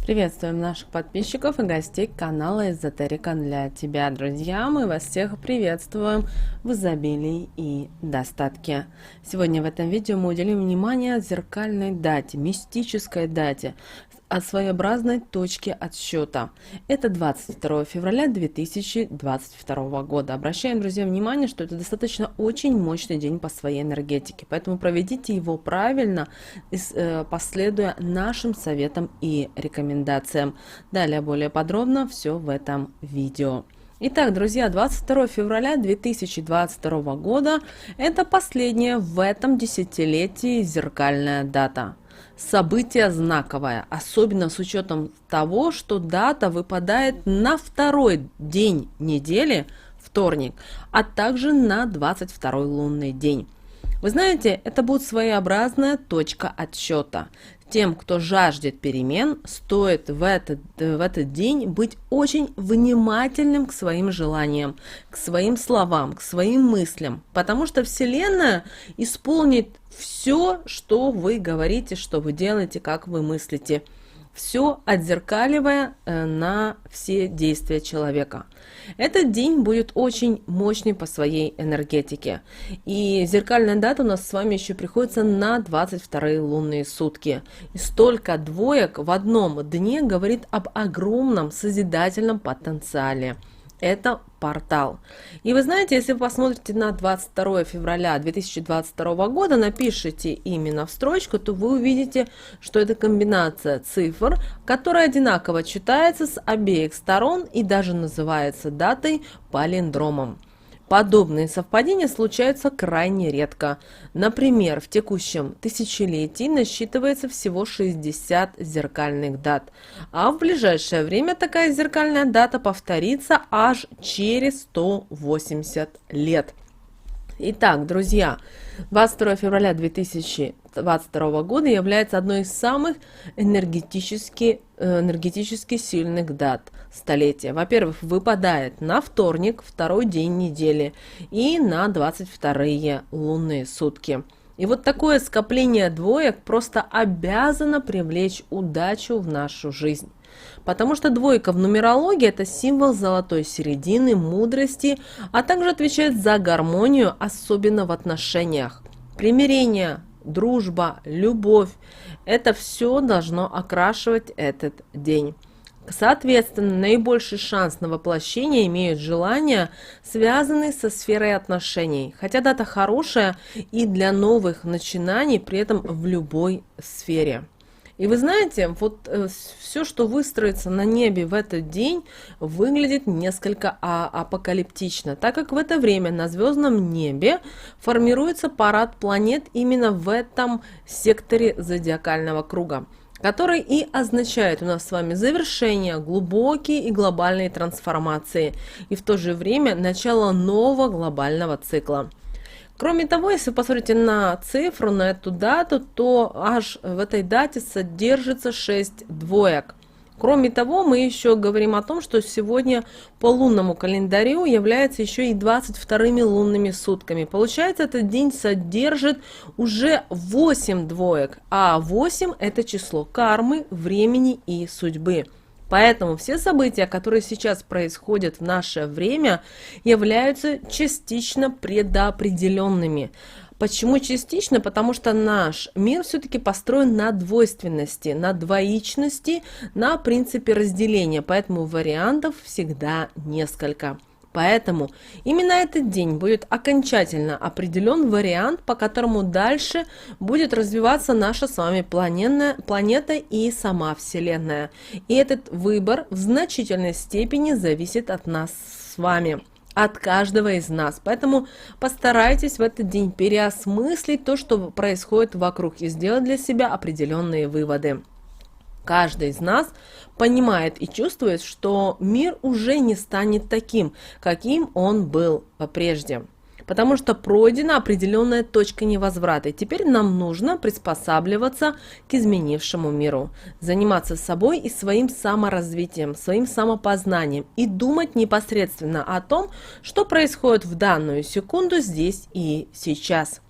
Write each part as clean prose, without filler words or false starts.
Приветствуем наших подписчиков и гостей канала Эзотерика для тебя, друзья. Мы вас всех приветствуем в изобилии и достатке. Сегодня в этом видео мы уделим внимание зеркальной дате, мистической дате, о своеобразной точке отсчета. Это 22 февраля 2022 года. Обращаем, друзья, внимание, что это достаточно очень мощный день по своей энергетике, поэтому проведите его правильно, последуя нашим советам и рекомендациям. Далее более подробно все в этом видео. Итак, друзья, 22 февраля 2022 года – это последняя в этом десятилетии зеркальная дата. Событие знаковое, особенно с учетом того, что дата выпадает на второй день недели, вторник, а также на 22-й лунный день. Вы знаете, это будет своеобразная точка отсчета. Тем, кто жаждет перемен, стоит в этот день быть очень внимательным к своим желаниям, к своим словам, к своим мыслям, потому что Вселенная исполнит все, что вы говорите, что вы делаете, как вы мыслите, все отзеркаливая на все действия человека. Этот день будет очень мощный по своей энергетике. И зеркальная дата у нас с вами еще приходится на 22-е лунные сутки. И столько двоек в одном дне говорит об огромном созидательном потенциале. Это портал. И вы знаете, если вы посмотрите на 22 февраля 2022 года, напишите именно в строчку, то вы увидите, что это комбинация цифр, которая одинаково читается с обеих сторон и даже называется датой палиндромом. Подобные совпадения случаются крайне редко. Например, в текущем тысячелетии насчитывается всего 60 зеркальных дат, а в ближайшее время такая зеркальная дата повторится аж через 180 лет. Итак, друзья, 22 февраля 2022 года является одной из самых энергетически сильных дат столетия. Во-первых, выпадает на вторник, второй день недели, и на 22-е лунные сутки. И вот такое скопление двоек просто обязано привлечь удачу в нашу жизнь. Потому что двойка в нумерологии – это символ золотой середины, мудрости, а также отвечает за гармонию, особенно в отношениях. Примирение, дружба, любовь – это все должно окрашивать этот день. Соответственно, наибольший шанс на воплощение имеют желания, связанные со сферой отношений. Хотя дата хорошая и для новых начинаний, при этом в любой сфере. И вы знаете, вот все, что выстроится на небе в этот день, выглядит несколько апокалиптично, так как в это время на звездном небе формируется парад планет именно в этом секторе зодиакального круга, который и означает у нас с вами завершение глубокой и глобальной трансформации и в то же время начало нового глобального цикла. Кроме того, если вы посмотрите на цифру, на эту дату, то аж в этой дате содержится 6 двоек. Кроме того, мы еще говорим о том, что сегодня по лунному календарю является еще и 22-ми лунными сутками. Получается, этот день содержит уже 8 двоек, а 8 – это число кармы, времени и судьбы. Поэтому все события, которые сейчас происходят в наше время, являются частично предопределенными. Почему частично? Потому что наш мир все-таки построен на двойственности, на двоичности, на принципе разделения. Поэтому вариантов всегда несколько. Поэтому именно этот день будет окончательно определен вариант, по которому дальше будет развиваться наша с вами планета и сама Вселенная. И этот выбор в значительной степени зависит от нас с вами, от каждого из нас. Поэтому постарайтесь в этот день переосмыслить то, что происходит вокруг, и сделать для себя определенные выводы. Каждый из нас понимает и чувствует, что мир уже не станет таким, каким он был прежде. Потому что пройдена определенная точка невозврата. И теперь нам нужно приспосабливаться к изменившему миру. Заниматься собой и своим саморазвитием, своим самопознанием. И думать непосредственно о том, что происходит в данную секунду здесь и сейчас.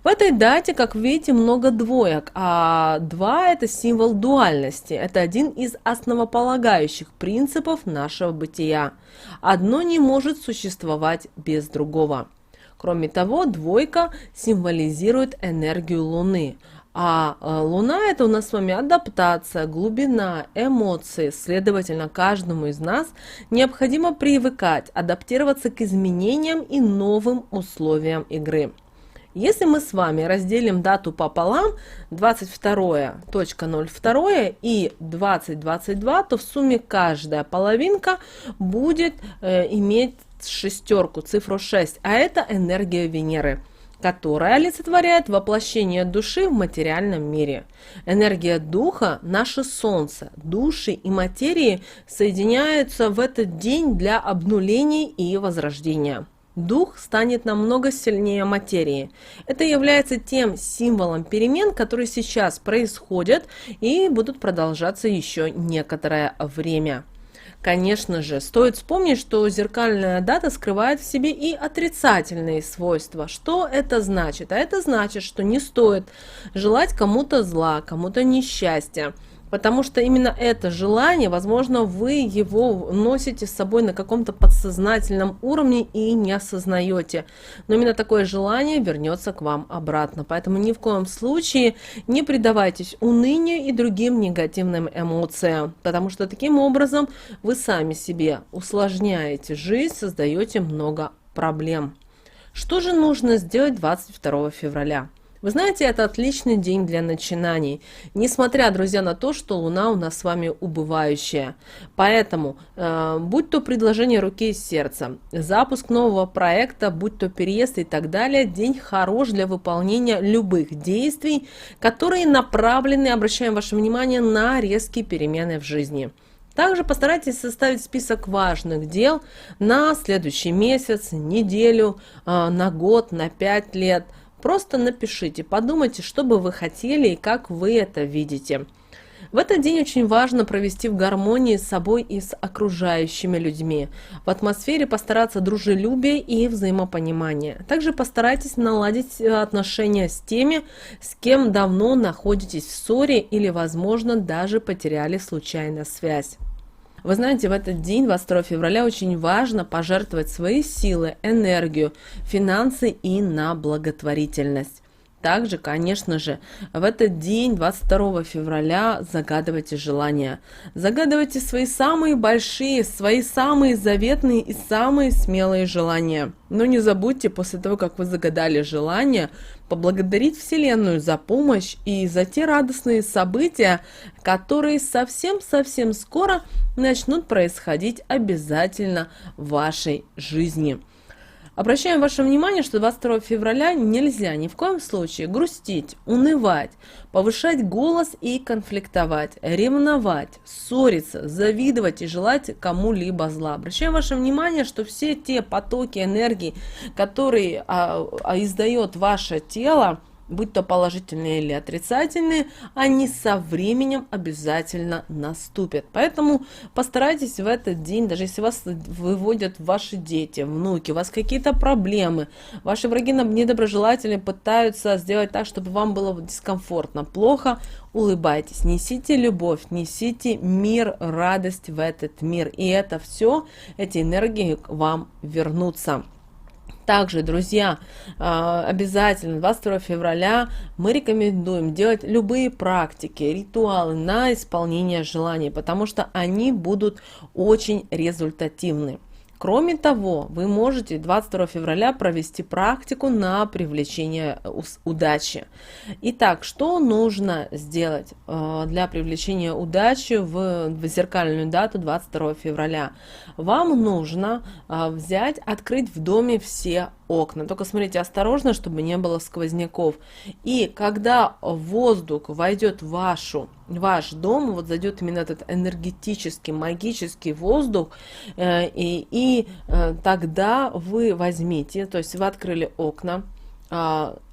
В этой дате, как видите, много двоек, а 2 это символ дуальности. Это один из основополагающих принципов нашего бытия. Одно не может существовать без другого. Кроме того, двойка символизирует энергию Луны. А Луна это у нас с вами адаптация, глубина, эмоции. Следовательно, каждому из нас необходимо привыкать, адаптироваться к изменениям и новым условиям игры. Если мы с вами разделим дату пополам, 22.02 и 2022, то в сумме каждая половинка будет иметь шестерку, цифру 6, а это энергия Венеры, которая олицетворяет воплощение души в материальном мире. Энергия духа – наше солнце. Души и материи соединяются в этот день для обнуления и возрождения. Дух станет намного сильнее материи. Это является тем символом перемен, которые сейчас происходят и будут продолжаться еще некоторое время. Конечно же, стоит вспомнить, что зеркальная дата скрывает в себе и отрицательные свойства. Что это значит? А это значит, что не стоит желать кому-то зла, кому-то несчастья. Потому что именно это желание, возможно, вы его носите с собой на каком-то подсознательном уровне и не осознаете. Но именно такое желание вернется к вам обратно. Поэтому ни в коем случае не предавайтесь унынию и другим негативным эмоциям. Потому что таким образом вы сами себе усложняете жизнь, создаете много проблем. Что же нужно сделать 22 февраля? Вы знаете, это отличный день для начинаний, несмотря, друзья, на то, что Луна у нас с вами убывающая. Поэтому, будь то предложение руки и сердца, запуск нового проекта, будь то переезд и так далее, день хорош для выполнения любых действий, которые направлены, обращаем ваше внимание, на резкие перемены в жизни. Также постарайтесь составить список важных дел на следующий месяц, неделю, на год, на 5 лет. Просто напишите, подумайте, что бы вы хотели и как вы это видите. В этот день очень важно провести в гармонии с собой и с окружающими людьми. В атмосфере постараться дружелюбие и взаимопонимание. Также постарайтесь наладить отношения с теми, с кем давно находитесь в ссоре или, возможно, даже потеряли случайно связь. Вы знаете, в этот день, 22 февраля, очень важно пожертвовать свои силы, энергию, финансы и на благотворительность. Также, конечно же, в этот день, 22 февраля, загадывайте желания. Загадывайте свои самые большие, свои самые заветные и самые смелые желания. Но не забудьте, после того, как вы загадали желание, поблагодарить Вселенную за помощь и за те радостные события, которые совсем-совсем скоро начнут происходить обязательно в вашей жизни. Обращаем ваше внимание, что 22 февраля нельзя ни в коем случае грустить, унывать, повышать голос и конфликтовать, ревновать, ссориться, завидовать и желать кому-либо зла. Обращаем ваше внимание, что все те потоки энергии, которые издает ваше тело, будь то положительные или отрицательные, они со временем обязательно наступят. Поэтому постарайтесь в этот день, даже если вас выводят ваши дети, внуки, у вас какие-то проблемы, ваши враги недоброжелатели пытаются сделать так, чтобы вам было дискомфортно, плохо, улыбайтесь, несите любовь, несите мир, радость в этот мир. И это все, эти энергии к вам вернутся. Также, друзья, обязательно 22 февраля мы рекомендуем делать любые практики, ритуалы на исполнение желаний, потому что они будут очень результативны. Кроме того, вы можете 22 февраля провести практику на привлечение удачи. Итак, что нужно сделать для привлечения удачи в зеркальную дату 22 февраля? Вам нужно открыть в доме все окна. Только смотрите осторожно, чтобы не было сквозняков. И когда воздух войдет в ваш дом, вот зайдет именно этот энергетический, магический воздух, тогда вы возьмите, то есть вы открыли окна,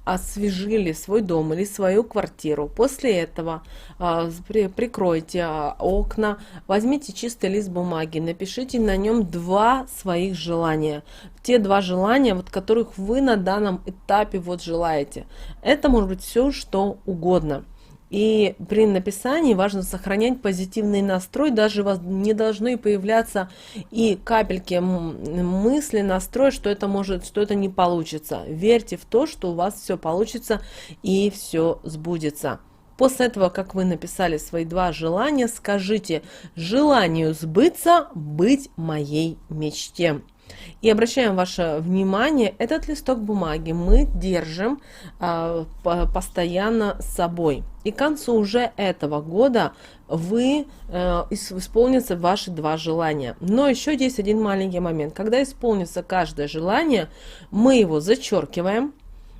освежили свой дом или свою квартиру. После этого прикройте окна, возьмите чистый лист бумаги, напишите на нем 2 своих желания. Те 2 желания, вот которых вы на данном этапе вот желаете. Это может быть все, что угодно. И при написании важно сохранять позитивный настрой, даже у вас не должны появляться и капельки мысли, настрой, что это не получится. Верьте в то, что у вас все получится и все сбудется. После этого, как вы написали свои 2 желания, скажите: желанию сбыться, быть моей мечте. И обращаем ваше внимание, этот листок бумаги мы держим постоянно с собой. И к концу уже этого года исполнятся ваши 2 желания. Но еще есть один маленький момент. Когда исполнится каждое желание, мы его зачеркиваем.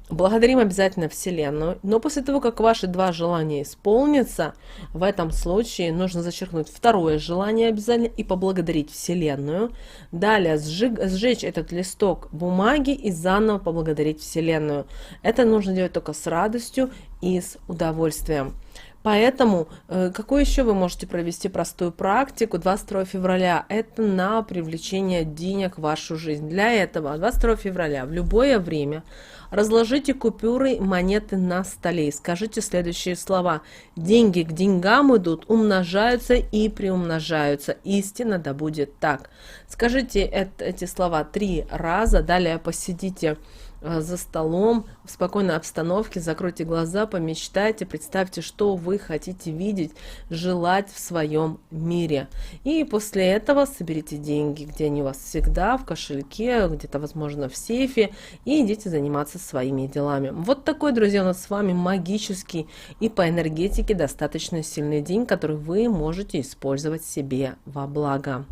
Благодарим обязательно Вселенную, но после того, как ваши 2 желания исполнятся, в этом случае нужно зачеркнуть 2-е желание обязательно и поблагодарить Вселенную. Далее сжечь этот листок бумаги и заново поблагодарить Вселенную. Это нужно делать только с радостью и с удовольствием. Поэтому, какую еще вы можете провести простую практику 22 февраля? Это на привлечение денег в вашу жизнь. Для этого 22 февраля в любое время разложите купюры, монеты на столе и скажите следующие слова. Деньги к деньгам идут, умножаются и приумножаются. Истинно да будет так. Скажите эти слова 3 раза, далее посидите за столом в спокойной обстановке, закройте глаза, помечтайте, представьте, что вы хотите видеть, желать в своем мире. И после этого соберите деньги, где они у вас всегда, в кошельке, где-то, возможно, в сейфе, и идите заниматься своими делами. Вот такой, друзья, у нас с вами магический и по энергетике достаточно сильный день, который вы можете использовать себе во благо.